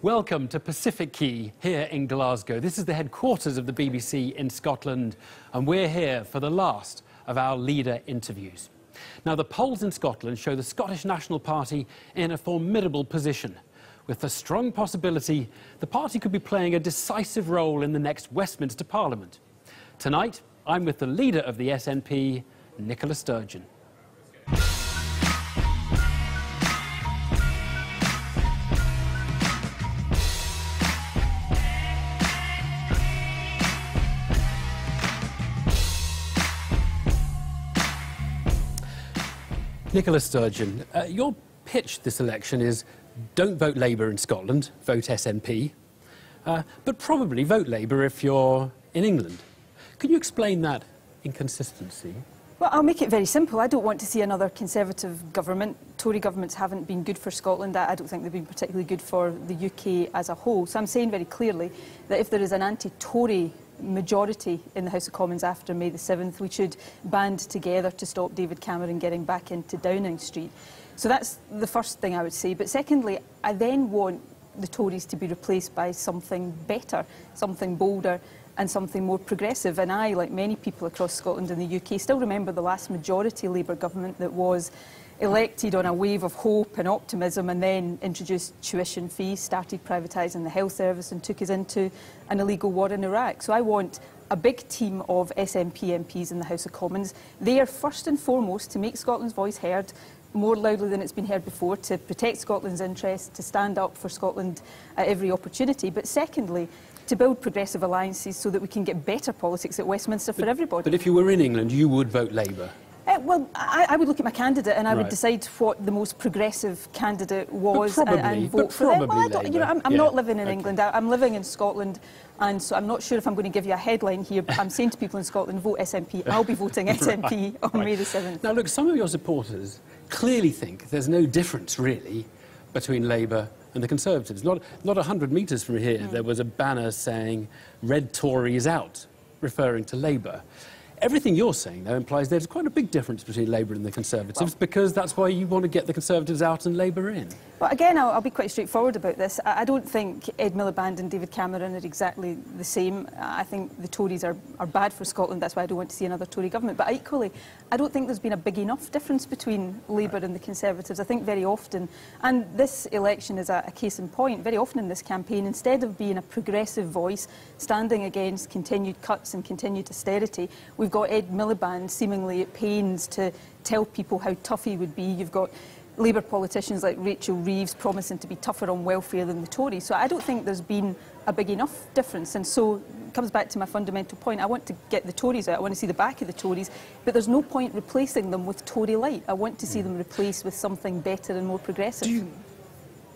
Welcome to Pacific Quay here in Glasgow. This is the headquarters of the BBC in Scotland, and we're here for the last of our leader interviews. Now, the polls in Scotland show the Scottish National Party in a formidable position, with the strong possibility the party could be playing a decisive role in the next Westminster Parliament. Tonight, I'm with the leader of the SNP, Nicola Sturgeon. Nicola Sturgeon, your pitch this election is don't vote Labour in Scotland, vote SNP, but probably vote Labour if you're in England. Can you explain that inconsistency? Well, I'll make it very simple. I don't want to see another Conservative government. Tory governments haven't been good for Scotland. I don't think they've been particularly good for the UK as a whole. So I'm saying very clearly that if there is an anti-Tory majority in the House of Commons after May the 7th, we should band together to stop David Cameron getting back into Downing Street. So that's the first thing I would say. But secondly, I then want the Tories to be replaced by something better, something bolder and something more progressive. And I, like many people across Scotland and the UK, still remember the last majority Labour government that was elected on a wave of hope and optimism and then introduced tuition fees, started privatising the health service and took us into an illegal war in Iraq. So I want a big team of SNP MPs in the House of Commons. They are first and foremost to make Scotland's voice heard more loudly than it's been heard before, to protect Scotland's interests, to stand up for Scotland at every opportunity. But secondly, to build progressive alliances so that we can get better politics at Westminster for everybody. But if you were in England, you would vote Labour? Well, I would look at my candidate and I would decide what the most progressive candidate was and vote for them. Well, I'm not living in England. I'm living in Scotland, and so I'm not sure if I'm going to give you a headline here, but I'm saying to people in Scotland, vote SNP. I'll be voting SNP on May the 7th. Now, look, some of your supporters clearly think there's no difference, really, between Labour and the Conservatives. Not 100 metres from here, there was a banner saying, "Red Tories out," referring to Labour. Everything you're saying, though, implies there's quite a big difference between Labour and the Conservatives, because that's why you want to get the Conservatives out and Labour in. Well, again, I'll be quite straightforward about this. I don't think Ed Miliband and David Cameron are exactly the same. I think the Tories are bad for Scotland. That's why I don't want to see another Tory government. But equally, I don't think there's been a big enough difference between Labour and the Conservatives. I think very often, and this election is a case in point, very often in this campaign, instead of being a progressive voice standing against continued cuts and continued austerity, we've got Ed Miliband seemingly at pains to tell people how tough he would be. You've got Labour politicians like Rachel Reeves promising to be tougher on welfare than the Tories. So I don't think there's been a big enough difference. And so it comes back to my fundamental point. I want to get the Tories out. I want to see the back of the Tories. But there's no point replacing them with Tory light. I want to see them replaced with something better and more progressive.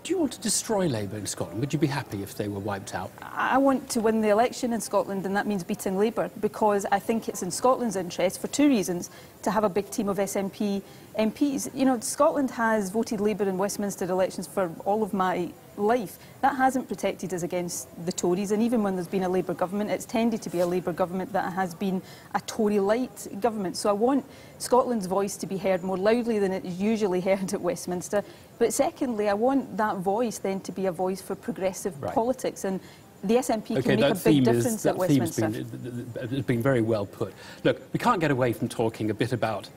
Do you want to destroy Labour in Scotland? Would you be happy if they were wiped out? I want to win the election in Scotland, and that means beating Labour, because I think it's in Scotland's interest, for two reasons, to have a big team of SNP MPs. You know, Scotland has voted Labour in Westminster elections for all of my life. That hasn't protected us against the Tories, and even when there's been a Labour government, it's tended to be a Labour government that has been a Tory-light government. So I want Scotland's voice to be heard more loudly than it is usually heard at Westminster. But secondly, I want that voice then to be a voice for progressive politics, and the SNP can make a big difference at Westminster. It's been very well put. Look, we can't get away from talking a bit about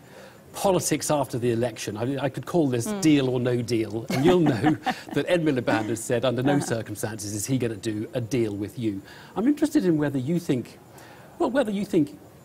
politics after the election. I could call this deal or no deal, and you'll know that Ed Miliband has said under no circumstances is he going to do a deal with you. I'm interested in whether you think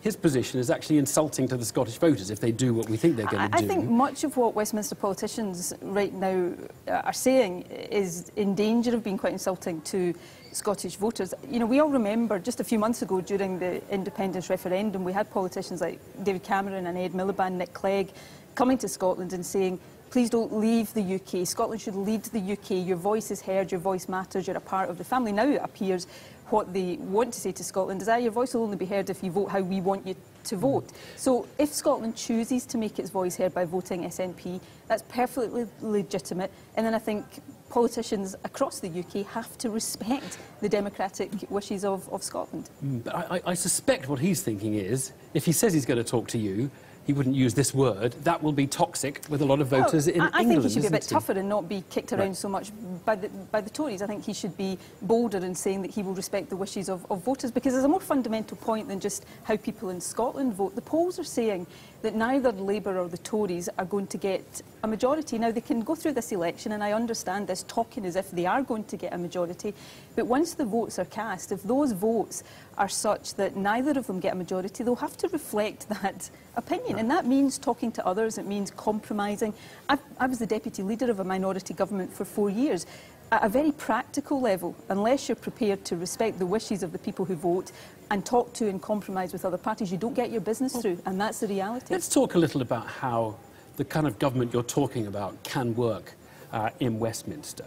his position is actually insulting to the Scottish voters if they do what we think they're going to do. I think much of what Westminster politicians right now are saying is in danger of being quite insulting to Scottish voters. You know, we all remember just a few months ago during the independence referendum, we had politicians like David Cameron and Ed Miliband, Nick Clegg, coming to Scotland and saying, please don't leave the UK. Scotland should lead the UK. Your voice is heard, your voice matters, you're a part of the family. Now it appears what they want to say to Scotland is that your voice will only be heard if you vote how we want you to vote. So if Scotland chooses to make its voice heard by voting SNP, that's perfectly legitimate. And then I think politicians across the UK have to respect the democratic wishes of Scotland. But I suspect what he's thinking is, if he says he's going to talk to you, he wouldn't use this word, that will be toxic with a lot of voters in England. I think he should be a bit tougher and not be kicked around so much by the Tories. I think he should be bolder in saying that he will respect the wishes of voters, because there's a more fundamental point than just how people in Scotland vote. The polls are saying that neither Labour or the Tories are going to get a majority. Now, they can go through this election, and I understand this, talking as if they are going to get a majority, but once the votes are cast, if those votes are such that neither of them get a majority, they'll have to reflect that opinion. And that means talking to others, it means compromising. I was the deputy leader of a minority government for 4 years. At a very practical level, unless you're prepared to respect the wishes of the people who vote and talk to and compromise with other parties, you don't get your business through, and that's the reality. Let's talk a little about how the kind of government you're talking about can work in Westminster.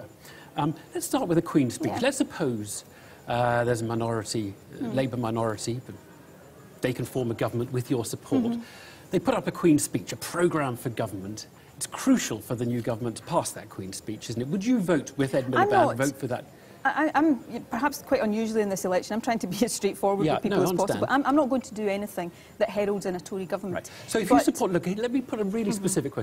Let's start with the Queen's speech. Yeah. Let's suppose there's a minority, Labour minority, but they can form a government with your support. They put up a Queen's speech, a programme for government. It's crucial for the new government to pass that Queen's speech, isn't it? Would you vote with Ed Miliband, vote for that? I'm perhaps quite unusually in this election. I'm trying to be as straightforward with people as possible. I'm not going to do anything that heralds in a Tory government. Right. So if you support, look, let me put a really specific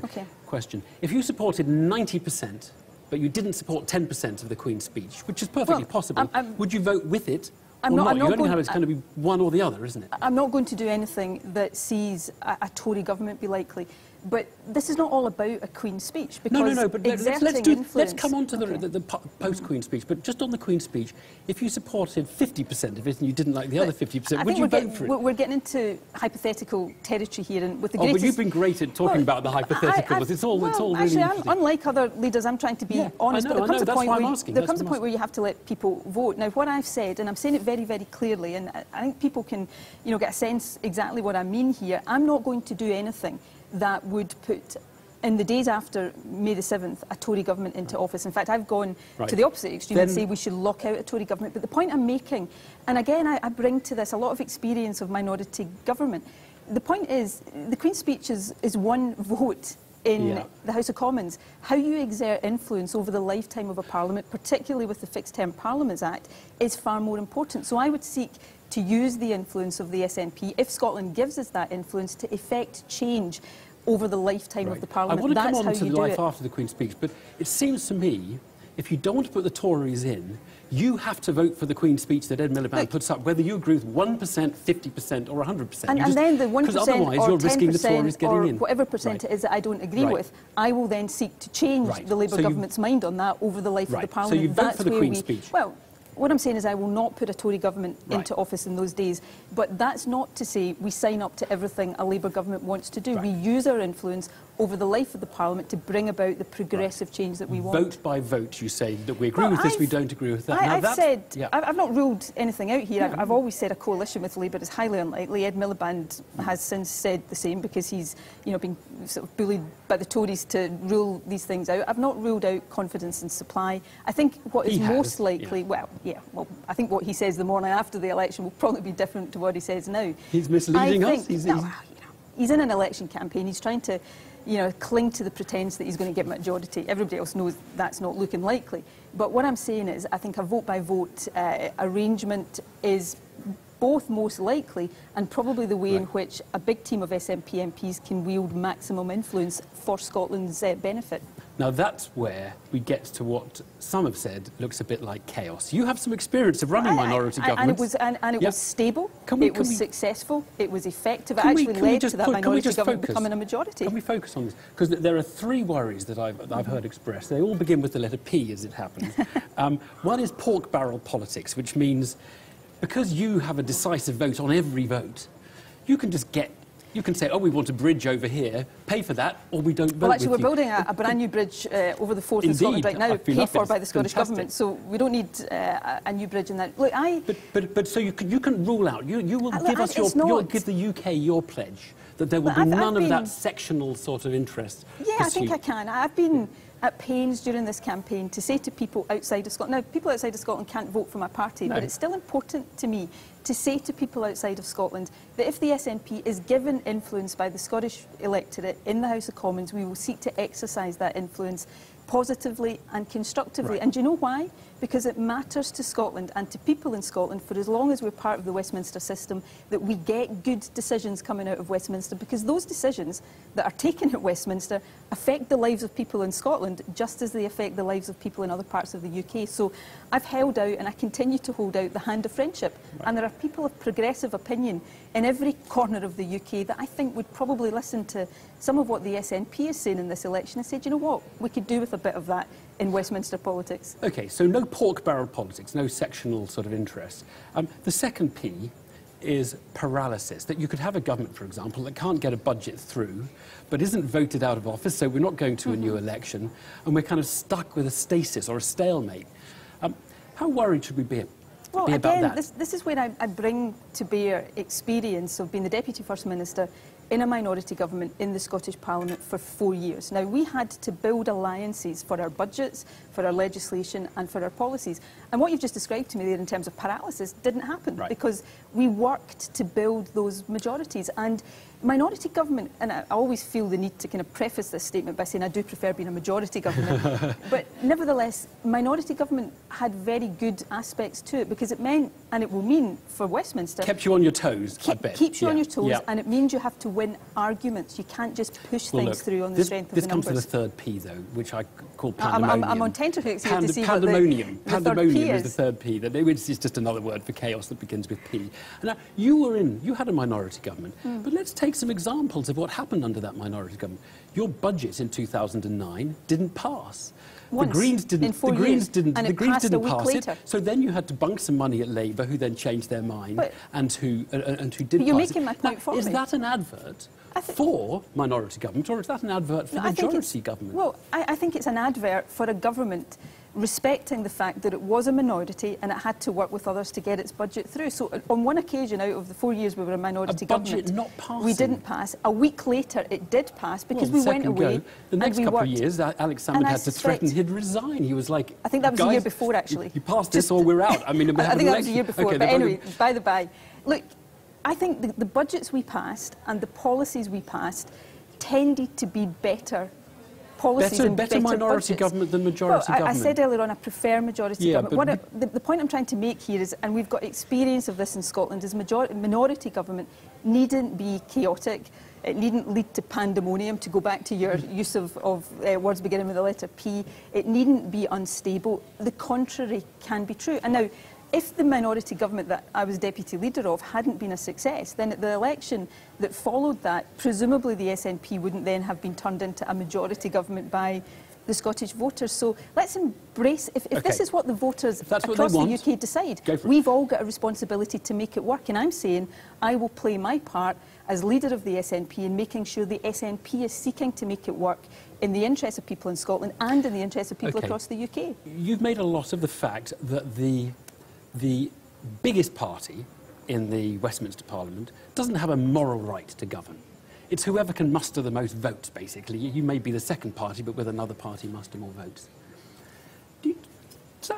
question. If you supported 90%, but you didn't support 10% of the Queen's speech, which is perfectly possible, would you vote with it? You only have, it's going to be one or the other, isn't it? I'm not going to do anything that sees a Tory government be likely. But this is not all about a Queen's speech. Because no, but let's come on to the post-Queen speech. But just on the Queen's speech, if you supported 50% of it and you didn't like the other 50%, would you vote for it? We're getting into hypothetical territory here, and with the greatest... but you've been great at talking about the hypotheticals. It's all really interesting. Unlike other leaders, I'm trying to be honest. But there comes a point where you have to let people vote. Now, what I've said, and I'm saying it very, very clearly, and I think people can, get a sense exactly what I mean here. I'm not going to do anything that would put, in the days after May the 7th, a Tory government into office. In fact, I've gone to the opposite extreme and say we should lock out a Tory government. But the point I'm making, and again, I bring to this a lot of experience of minority government. The point is, the Queen's speech is one vote in the House of Commons. How you exert influence over the lifetime of a parliament, particularly with the Fixed Term Parliaments Act, is far more important. So I would seek to use the influence of the SNP, if Scotland gives us that influence, to effect change over the lifetime of the Parliament. I want to come on to the life after the Queen's speech, but it seems to me, if you don't want to put the Tories in, you have to vote for the Queen's speech that Ed Miliband puts up, whether you agree with 1%, 50% or 100%. And then the 1% otherwise or you're risking the Tories 10% getting or in. whatever percent it is that I don't agree with, I will then seek to change the Labour government's mind on that over the life of the Parliament. So you vote for the Queen's speech? Well, what I'm saying is I will not put a Tory government into office in those days, but that's not to say we sign up to everything a Labour government wants to do. We use our influence over the life of the Parliament to bring about the progressive change that we want. Vote by vote, you say that we agree with this, we don't agree with that. I've not ruled anything out here. I've always said a coalition with Labour is highly unlikely. Ed Miliband has since said the same, because he's been sort of bullied by the Tories to rule these things out. I've not ruled out confidence in supply. I think what is most likely, I think what he says the morning after the election will probably be different to what he says now. He's misleading us. He's in an election campaign. He's trying to cling to the pretence that he's going to get majority. Everybody else knows that's not looking likely. But what I'm saying is, I think a vote-by-vote arrangement is both most likely and probably the way in which a big team of SNP MPs can wield maximum influence for Scotland's benefit. Now that's where we get to what some have said looks a bit like chaos. You have some experience of running minority governments. And it was stable, it was successful, it was effective. It actually led to that minority government becoming a majority. Can we focus on this? Because there are three worries that I've heard expressed. They all begin with the letter P, as it happens. One is pork barrel politics, which means because you have a decisive vote on every vote, you can just you can say, oh, we want a bridge over here, pay for that, or we don't vote with you. Well, actually, we're building a brand new bridge over the Forth in Scotland right now, paid for by the Scottish Government, so we don't need a new bridge in that. Look, But so you can rule out, you will give us you'll give the UK your pledge that there will be none of that sectional sort of interest. Yeah, I think I can. I've been at pains during this campaign to say to people outside of Scotland, now people outside of Scotland can't vote for my party, but it's still important to me to say to people outside of Scotland that if the SNP is given influence by the Scottish electorate in the House of Commons, we will seek to exercise that influence positively and constructively. Right. And do you know why? Because it matters to Scotland and to people in Scotland for as long as we're part of the Westminster system that we get good decisions coming out of Westminster, because those decisions that are taken at Westminster affect the lives of people in Scotland just as they affect the lives of people in other parts of the UK. So I've held out and I continue to hold out the hand of friendship. Right. And there are people of progressive opinion in every corner of the UK that I think would probably listen to some of what the SNP is saying in this election and say, do you know what, we could do with a bit of that in Westminster politics. OK, so no pork barrel politics, no sectional sort of interest. The second P is paralysis, that you could have a government, for example, that can't get a budget through, but isn't voted out of office, so we're not going to a new election, and we're kind of stuck with a stasis or a stalemate. How worried should we be Well, about again, that? this is where I bring to bear experience of being the Deputy First Minister in a minority government in the Scottish Parliament for 4 years. Now, we had to build alliances for our budgets, for our legislation and for our policies. And what you've just described to me there in terms of paralysis didn't happen, Right. because we worked to build those majorities. And minority government, and I always feel the need to kind of preface this statement by saying I do prefer being a majority government, but nevertheless, minority government had very good aspects to it, because it meant, and it will mean for Westminster, Kept you on your toes, I bet. keeps you on your toes, Yeah. and it means you have to win arguments. You can't just push Well, things look, through on the this, strength of this the comes numbers. to the third P, though, which I call pandemonium. I'm on tenterhooks here to see what pandemonium. the third P Pandemonium is the is. third P. It's just another word for chaos that begins with P. And now, you had a minority government, but let's take some examples of what happened under that minority government. Your budget in 2009 didn't pass. Once, the Greens didn't. in 4 the Greens years, didn't. and the it Greens passed a didn't week pass later. it. So then you had to bunk some money at Labour, who then changed their mind, But- and who did But you're pass making it. my point Now, for is me. that an advert I thi- for minority government, or is that an advert for No, I think majority it's- government? Well, I think it's an advert for a government respecting the fact that it was a minority and it had to work with others to get its budget through. So on one occasion out of the 4 years we were a minority budget government, not passing. we didn't pass. A week later it did pass because Well, we went second away go, the next and we couple worked. of years, Alex And Salmond I had to threaten suspect- he'd resign. He was like, I think that was the "Guys, year before, actually. You passed this or we're out." I mean, I think that was the year before. Okay, but they're anyway, both- by the by, look, I think the budgets we passed and the policies we passed tended to be better policies and better minority budgets. government than majority Well, I government. said earlier on I prefer majority Yeah, government. but The point I'm trying to make here is, and we've got experience of this in Scotland, is minority government needn't be chaotic. It needn't lead to pandemonium, to go back to your use of words beginning with the letter P. It needn't be unstable. The contrary can be true. And now, if the minority government that I was deputy leader of hadn't been a success, then at the election that followed that, presumably the SNP wouldn't then have been turned into a majority government by the Scottish voters. So let's embrace, if this Okay. is what the voters that's what across they the want, UK decide, go for it. we've all got a responsibility to make it work. And I'm saying I will play my part as leader of the SNP in making sure the SNP is seeking to make it work in the interest of people in Scotland and in the interest of people Okay. across the UK. You've made a lot of the fact that the biggest party in the Westminster Parliament doesn't have a moral right to govern. It's whoever can muster the most votes, basically. You may be the second party, but with another party muster more votes.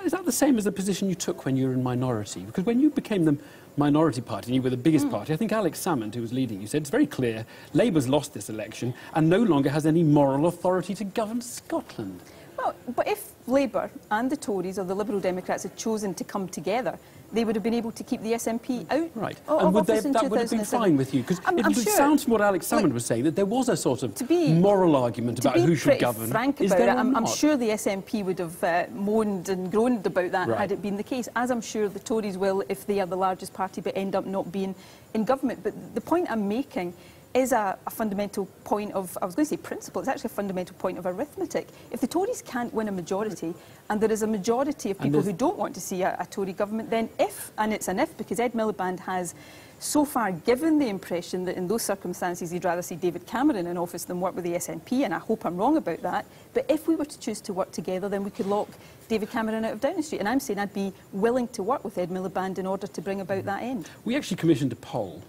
Is that the same as the position you took when you were in minority? Because when you became the minority party and you were the biggest party, I think Alex Salmond, who was leading you, said it's very clear Labour's lost this election and no longer has any moral authority to govern Scotland. Well, but if Labour and the Tories or the Liberal Democrats had chosen to come together, they would have been able to keep the SNP out Right. of And office in that would have been 2007. fine with you? Because I'm it sure. sounds from what Alex Salmond Look, was saying that there was a sort of to be- moral argument about who should govern. To be frank Is about there it, or I'm not? sure the SNP would have moaned and groaned about that Right. had it been the case, as I'm sure the Tories will if they are the largest party but end up not being in government. But the point I'm making is a fundamental point of, I was going to say principle, it's actually a fundamental point of arithmetic. If the Tories can't win a majority, and there is a majority of people who don't want to see a Tory government, then if, and it's an if, because Ed Miliband has so far given the impression that in those circumstances he'd rather see David Cameron in office than work with the SNP, and I hope I'm wrong about that, but if we were to choose to work together, then we could lock David Cameron out of Downing Street, and I'm saying I'd be willing to work with Ed Miliband in order to bring about that end. We actually commissioned a poll.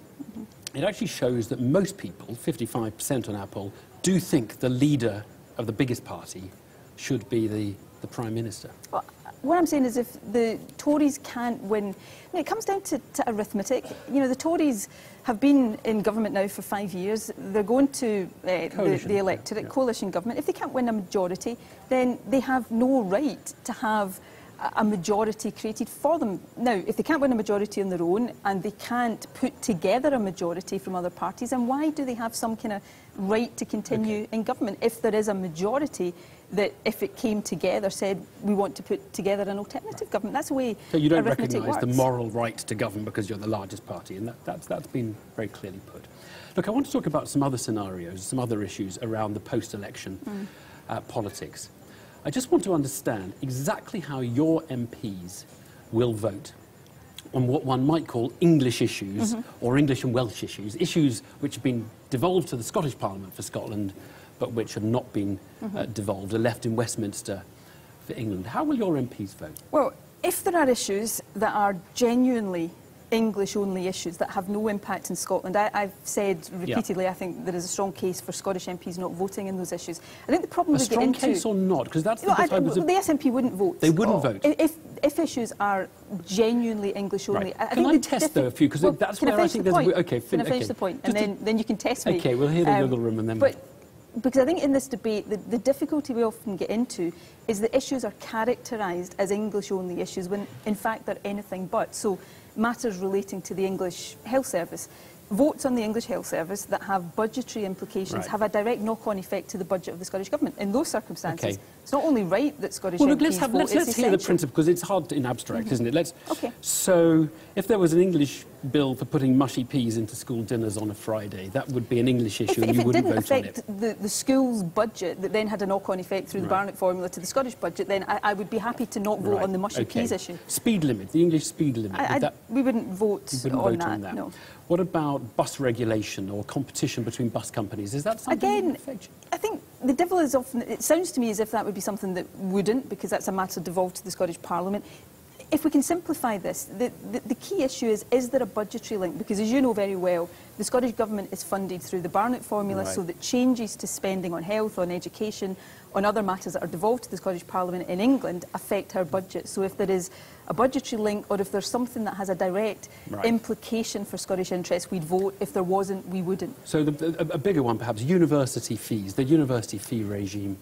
It actually shows that most people, 55% on our poll, do think the leader of the biggest party should be the Prime Minister. Well, what I'm saying is if the Tories can't win, I mean, it comes down to arithmetic. You know, the Tories have been in government now for 5 years. They're going to the electorate, coalition government. If they can't win a majority, then they have no right to have a majority created for them. Now, if they can't win a majority on their own and they can't put together a majority from other parties, then why do they have some kind of right to continue in government if there is a majority that, if it came together, said we want to put together an alternative government? That's the way So you don't arithmetic recognise the works. moral right to govern because you're the largest party, and that's been very clearly put. Look, I want to talk about some other scenarios, some other issues around the post-election politics. I just want to understand exactly how your MPs will vote on what one might call English issues or English and Welsh issues which have been devolved to the Scottish Parliament for Scotland, but which have not been devolved, are left in Westminster for England. How will your MPs vote? Well, if there are issues that are genuinely English-only issues that have no impact in Scotland, I've said repeatedly, I think there is a strong case for Scottish MPs not voting in those issues. I think the problem we get into... A strong case or not? Because that's the bit I was... The SNP wouldn't vote. They wouldn't vote? If issues are genuinely English-only... Right. Can I test, though, a few? Because that's where I think there's... Okay, can I finish the point? And then you can test me. OK, we'll hear the wiggle room and then... Because I think in this debate, the difficulty we often get into is that issues are characterised as English-only issues when, in fact, they're anything but. So, matters relating to the English Health Service. Votes on the English Health Service that have budgetary implications have a direct knock-on effect to the budget of the Scottish Government. In those circumstances, it's not only right that Scottish MPs vote, let's hear the principle, because it's hard in abstract, isn't it? Okay. So, if there was an English bill for putting mushy peas into school dinners on a Friday, that would be an English issue and you wouldn't vote on it. If it didn't affect the school's budget that then had a knock-on effect through the Barnett formula to the Scottish budget, then I would be happy to not vote on the mushy peas issue. Speed limit, the English speed limit. We wouldn't vote on that, no. What about bus regulation or competition between bus companies? Is that something that would affect you? I think the devil is often... It sounds to me as if that would be something that wouldn't, because that's a matter devolved to the Scottish Parliament. If we can simplify this, the key issue is there a budgetary link? Because, as you know very well, the Scottish Government is funded through the Barnett formula, so that changes to spending on health, on education, on other matters that are devolved to the Scottish Parliament in England affect our budget. So if there is a budgetary link, or if there's something that has a direct implication for Scottish interests, we'd vote. If there wasn't, we wouldn't. So a bigger one, perhaps, university fees, the university fee regime.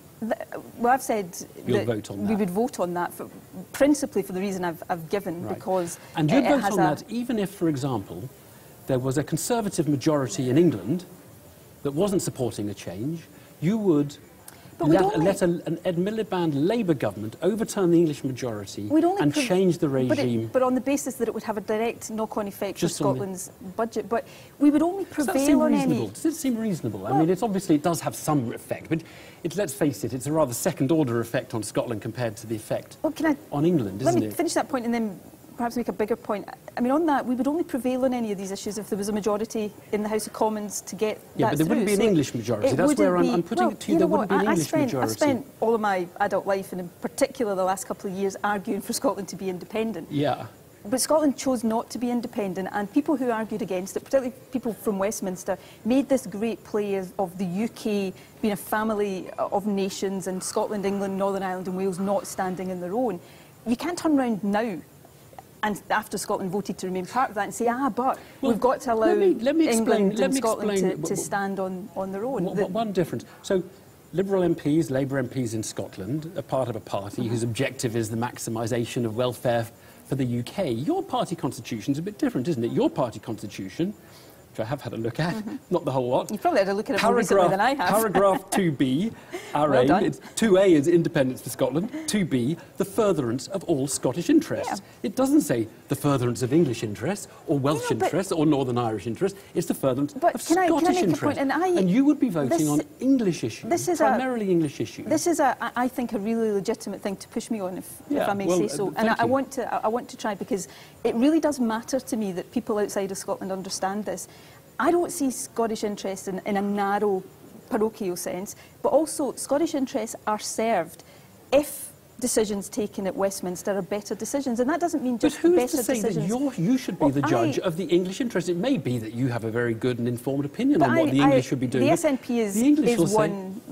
Well, I've said that vote on that. We would vote on that, principally for the reason I've given, because and you'd vote on that even if, for example, there was a Conservative majority in England that wasn't supporting a change, you would... let an Ed Miliband Labour government overturn the English majority and change the regime. But on the basis that it would have a direct knock-on effect for Scotland's budget. But we would only prevail on any... Does it seem reasonable? I mean, it does have some effect, but let's face it, it's a rather second-order effect on Scotland compared to the effect on England, isn't it? Let me finish that point and then perhaps make a bigger point. I mean, on that, we would only prevail on any of these issues if there was a majority in the House of Commons to get that through. Yeah, but there wouldn't be an English majority. That's where I'm putting it to you. There wouldn't be an English majority. I've spent all of my adult life, and in particular the last couple of years, arguing for Scotland to be independent. Yeah. But Scotland chose not to be independent, and people who argued against it, particularly people from Westminster, made this great play of the UK being a family of nations and Scotland, England, Northern Ireland and Wales not standing on their own. You can't turn around now and after Scotland voted to remain part of that and say, but we've got to allow England and Scotland to stand on their own. One difference. So Liberal MPs, Labour MPs in Scotland are part of a party whose objective is the maximisation of welfare for the UK. Your party constitution is a bit different, isn't it? Your party constitution, which I have had a look at, not the whole lot. You've probably had a look at it more recently than I have. Paragraph 2B, our aim, 2A is independence for Scotland, 2B, the furtherance of all Scottish interests. Yeah. It doesn't say the furtherance of English interests, or Welsh interests, or Northern Irish interests. It's the furtherance of Scottish interests. And you would be voting on English issues, primarily English issues. This is, I think, a really legitimate thing to push me on, if I may say so. And I want to try, because it really does matter to me that people outside of Scotland understand this. I don't see Scottish interests in a narrow parochial sense, but also Scottish interests are served if decisions taken at Westminster are better decisions, and that doesn't mean just better decisions. But who's to say that you should be the judge of the English interest? It may be that you have a very good and informed opinion on what the English should be doing. The SNP is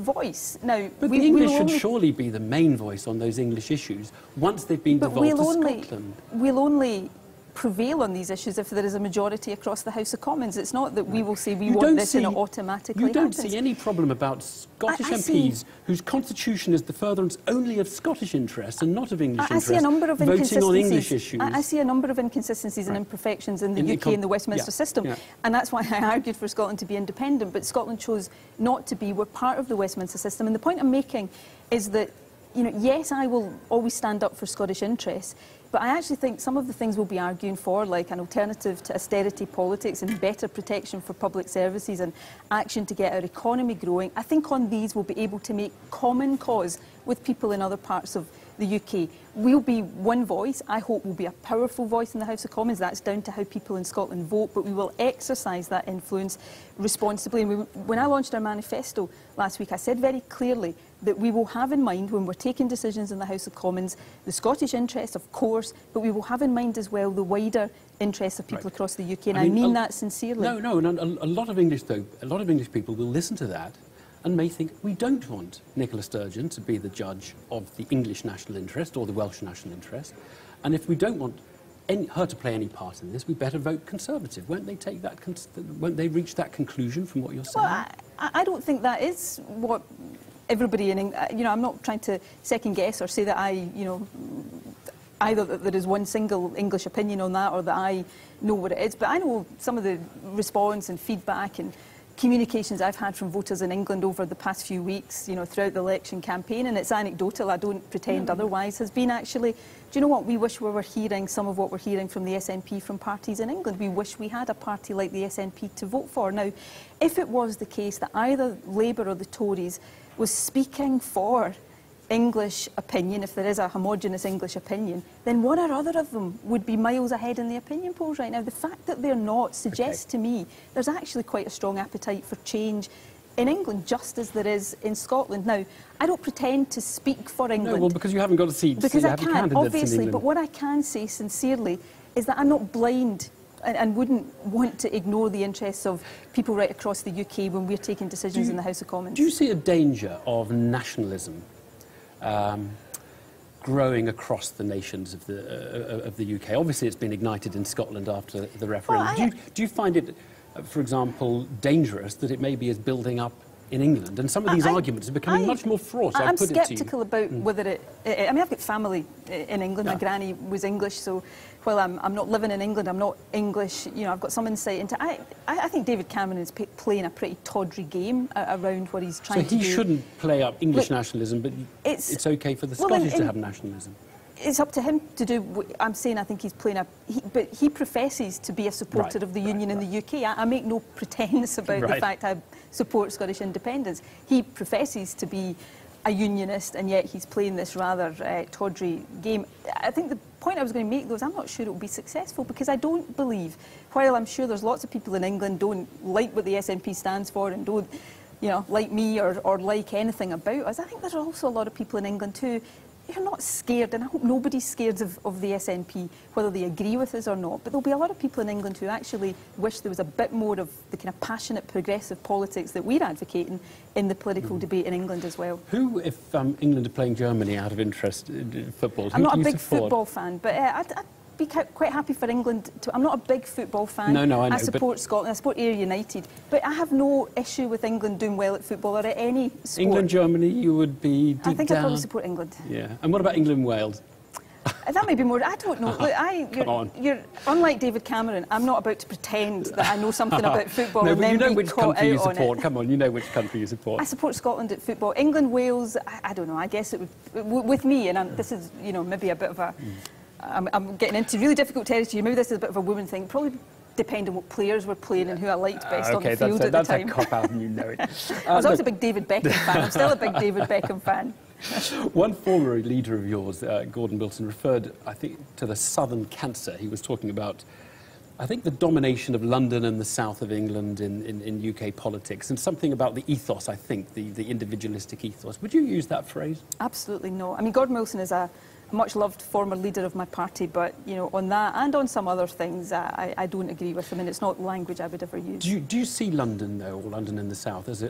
voice. Now, but the English should surely be the main voice on those English issues once they've been devolved to Scotland. We'll only prevail on these issues if there is a majority across the House of Commons. It's not that we will say we want this and it automatically happens. You don't see any problem about Scottish MPs whose constitution is the furtherance only of Scottish interests and not of English interests, see a number of voting on English issues. I see a number of inconsistencies and imperfections in the UK and the Westminster system, and that's why I argued for Scotland to be independent, but Scotland chose not to be. We're part of the Westminster system, and the point I'm making is that, you know, yes, I will always stand up for Scottish interests, but I actually think some of the things we'll be arguing for, like an alternative to austerity politics and better protection for public services and action to get our economy growing, I think on these we'll be able to make common cause with people in other parts of the UK. We'll be one voice. I hope we'll be a powerful voice in the House of Commons. That's down to how people in Scotland vote, but we will exercise that influence responsibly. And when I launched our manifesto last week, I said very clearly that we will have in mind, when we're taking decisions in the House of Commons, the Scottish interests, of course, but we will have in mind as well the wider interests of people across the UK, and I mean that sincerely. No, and a lot of English people will listen to that and may think, we don't want Nicola Sturgeon to be the judge of the English national interest or the Welsh national interest, and if we don't want her to play any part in this, we better vote Conservative. Won't they take that? Won't they reach that conclusion from what you're saying? Well, I don't think that is what everybody in England, you know, I'm not trying to second guess or say that either that there is one single English opinion on that or that I know what it is, but I know some of the response and feedback and communications I've had from voters in England over the past few weeks, you know, throughout the election campaign, and it's anecdotal, I don't pretend otherwise, has been actually, do you know what, we wish we were hearing some of what we're hearing from the SNP from parties in England. We wish we had a party like the SNP to vote for. Now, if it was the case that either Labour or the Tories was speaking for English opinion, if there is a homogenous English opinion, then one or other of them would be miles ahead in the opinion polls right now. The fact that they're not suggests to me there's actually quite a strong appetite for change in England, just as there is in Scotland. Now, I don't pretend to speak for England. No, well, because you haven't got a seat. Because I can't, obviously, but what I can say sincerely is that I'm not blind and wouldn't want to ignore the interests of people right across the UK when we're taking decisions in the House of Commons. Do you see a danger of nationalism growing across the nations of the UK? Obviously, it's been ignited in Scotland after the referendum. Well, do you find it, for example, dangerous that it maybe is building up in England? And some of these arguments are becoming much more fraught. I'm sceptical about whether I mean, I've got family in England. My granny was English, so while I'm not living in England, I'm not English. You know, I've got some insight into. I think David Cameron is playing a pretty tawdry game around what he's trying to do. So he shouldn't play up English nationalism, but it's okay for the Scottish to have nationalism. It's up to him to do what I'm saying. I think he's playing but he professes to be a supporter of the Union in the UK. I make no pretence about the fact I support Scottish independence. He professes to be a unionist, and yet he's playing this rather tawdry game. I think the point I was going to make, though, is I'm not sure it will be successful, because I don't believe, while I'm sure there's lots of people in England don't like what the SNP stands for and don't, you know, like me or like anything about us, I think there's also a lot of people in England too who are not scared, and I hope nobody's scared of the SNP, whether they agree with us or not, but there'll be a lot of people in England who actually wish there was a bit more of the kind of passionate progressive politics that we're advocating in the political debate in England as well. Who, if England are playing Germany out of interest in football, I'm not a big football fan, but I'd be quite happy for England to. I'm not a big football fan. No, I know. I support Scotland. I support Ayr United, but I have no issue with England doing well at football or at any sport. England, Germany, you would be deep I think down. I'd probably support England. Yeah. And what about England, Wales? That may be more. I don't know. Look, you're unlike David Cameron. I'm not about to pretend that I know something about football and then be caught out on it. Come on, you know which country you support. I support Scotland at football. England, Wales. I don't know. I guess it would with me. And this is, you know, maybe a bit of a. I'm getting into really difficult territory. Maybe this is a bit of a woman thing. Probably depend on what players were playing and who I liked best on the field at the time. That's a cop-out and you know it. I was always a big David Beckham fan. I'm still a big David Beckham fan. One former leader of yours, Gordon Wilson, referred, I think, to the southern cancer. He was talking about, I think, the domination of London and the south of England in UK politics, and something about the ethos, I think, the individualistic ethos. Would you use that phrase? Absolutely no. I mean, Gordon Wilson is a much-loved former leader of my party, but, you know, on that and on some other things, I don't agree with him, and it's not language I would ever use. Do you see London, though, or London in the south, as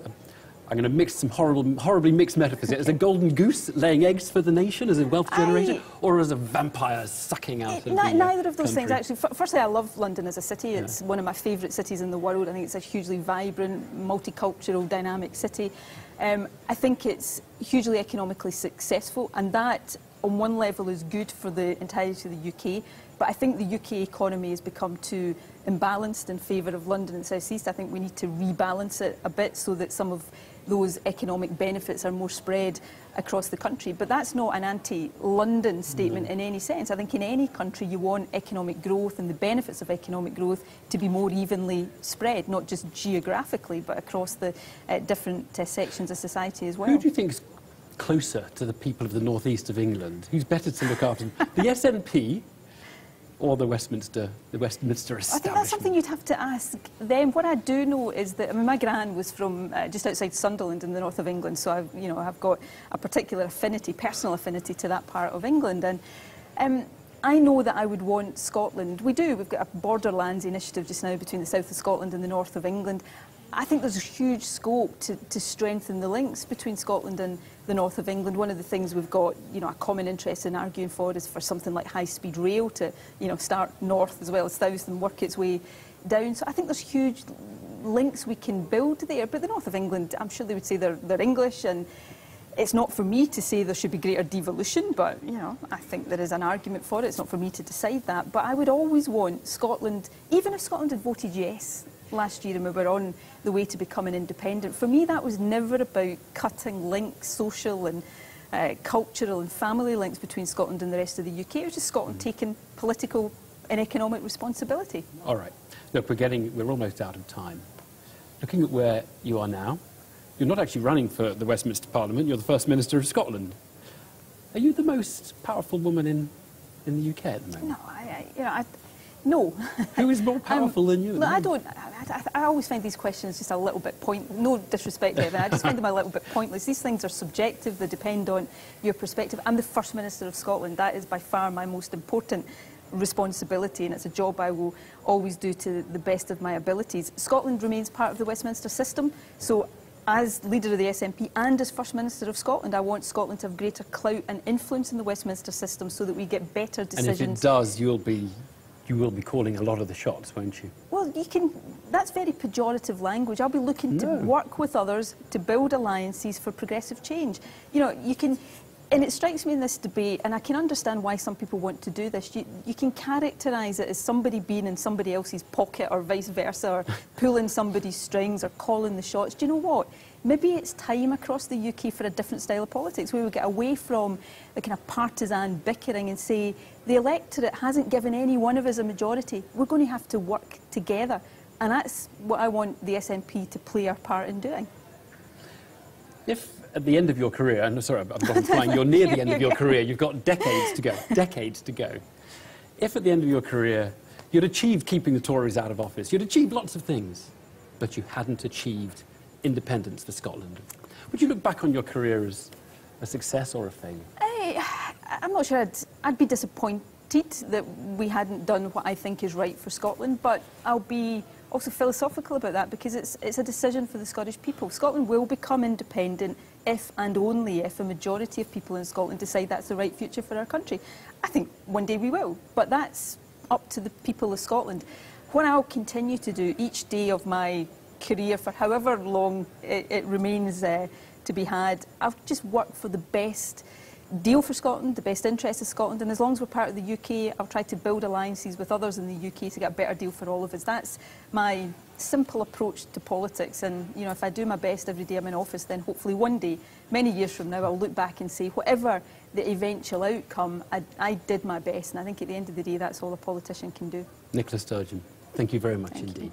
I'm going to mix some horribly mixed metaphors. As a golden goose laying eggs for the nation, as a wealth generator, or as a vampire sucking out of neither of those country? things, actually. Firstly, I love London as a city. It's one of my favourite cities in the world. I think it's a hugely vibrant, multicultural, dynamic city. I think it's hugely economically successful, and that, on one level, is good for the entirety of the UK. But I think the UK economy has become too imbalanced in favour of London and South East. I think we need to rebalance it a bit so that some of those economic benefits are more spread across the country. But that's not an anti-London statement in any sense. I think in any country you want economic growth and the benefits of economic growth to be more evenly spread, not just geographically, but across the different sections of society as well. Who do you think's closer to the people of the northeast of England? Who's better to look after them? The SNP or the Westminster establishment? I think that's something you'd have to ask them. What I do know is that, I mean, my gran was from just outside Sunderland in the north of England, so I've got a particular affinity, personal affinity to that part of England. And I know that I would want Scotland. We've got a borderlands initiative just now between the south of Scotland and the north of England. I think there's a huge scope to strengthen the links between Scotland and the north of England. One of the things we've got, a common interest in arguing for is for something like high-speed rail to, start north as well as south and work its way down. So I think there's huge links we can build there. But the north of England, I'm sure they would say they're English, and it's not for me to say there should be greater devolution, but, I think there is an argument for it. It's not for me to decide that. But I would always want Scotland, even if Scotland had voted yes last year and we were on the way to becoming independent, for me that was never about cutting links, social and cultural and family links between Scotland and the rest of the UK. It was just Scotland taking political and economic responsibility. All right. Look, we're almost out of time. Looking at where you are now, you're not actually running for the Westminster Parliament, you're the First Minister of Scotland. Are you the most powerful woman in the UK at the moment? No, no. Who is more powerful than you? I always find these questions just a little bit pointless. No disrespect, Evan, I just find them a little bit pointless. These things are subjective, they depend on your perspective. I'm the First Minister of Scotland. That is by far my most important responsibility, and it's a job I will always do to the best of my abilities. Scotland remains part of the Westminster system, so as leader of the SNP and as First Minister of Scotland, I want Scotland to have greater clout and influence in the Westminster system so that we get better decisions. And if it does, you will be calling a lot of the shots, won't you? Well, that's very pejorative language. I'll be looking to work with others to build alliances for progressive change. And it strikes me in this debate, and I can understand why some people want to do this, you can characterise it as somebody being in somebody else's pocket or vice versa, or pulling somebody's strings or calling the shots. Do you know what? Maybe it's time across the UK for a different style of politics, where we get away from the kind of partisan bickering and say, the electorate hasn't given any one of us a majority. We're going to have to work together. And that's what I want the SNP to play our part in doing. If at the end of your career, and sorry, I've got implying you're near the end of your career, you've got decades to go, If at the end of your career you'd achieved keeping the Tories out of office, you'd achieved lots of things, but you hadn't achieved independence for Scotland, would you look back on your career as a success or a failure? I'm not sure I'd be disappointed that we hadn't done what I think is right for Scotland, but I'll be also philosophical about that, because it's a decision for the Scottish people. Scotland will become independent if and only if a majority of people in Scotland decide that's the right future for our country. I think one day we will, but that's up to the people of Scotland. What I'll continue to do each day of my career, for however long it remains to be had, I'll just work for the best deal for Scotland, the best interest of Scotland, and as long as we're part of the UK, I'll try to build alliances with others in the UK to get a better deal for all of us. That's my simple approach to politics, and if I do my best every day I'm in office, then hopefully one day, many years from now, I'll look back and say, whatever the eventual outcome, I did my best, and I think at the end of the day, that's all a politician can do. Nicola Sturgeon, thank you very much indeed. You.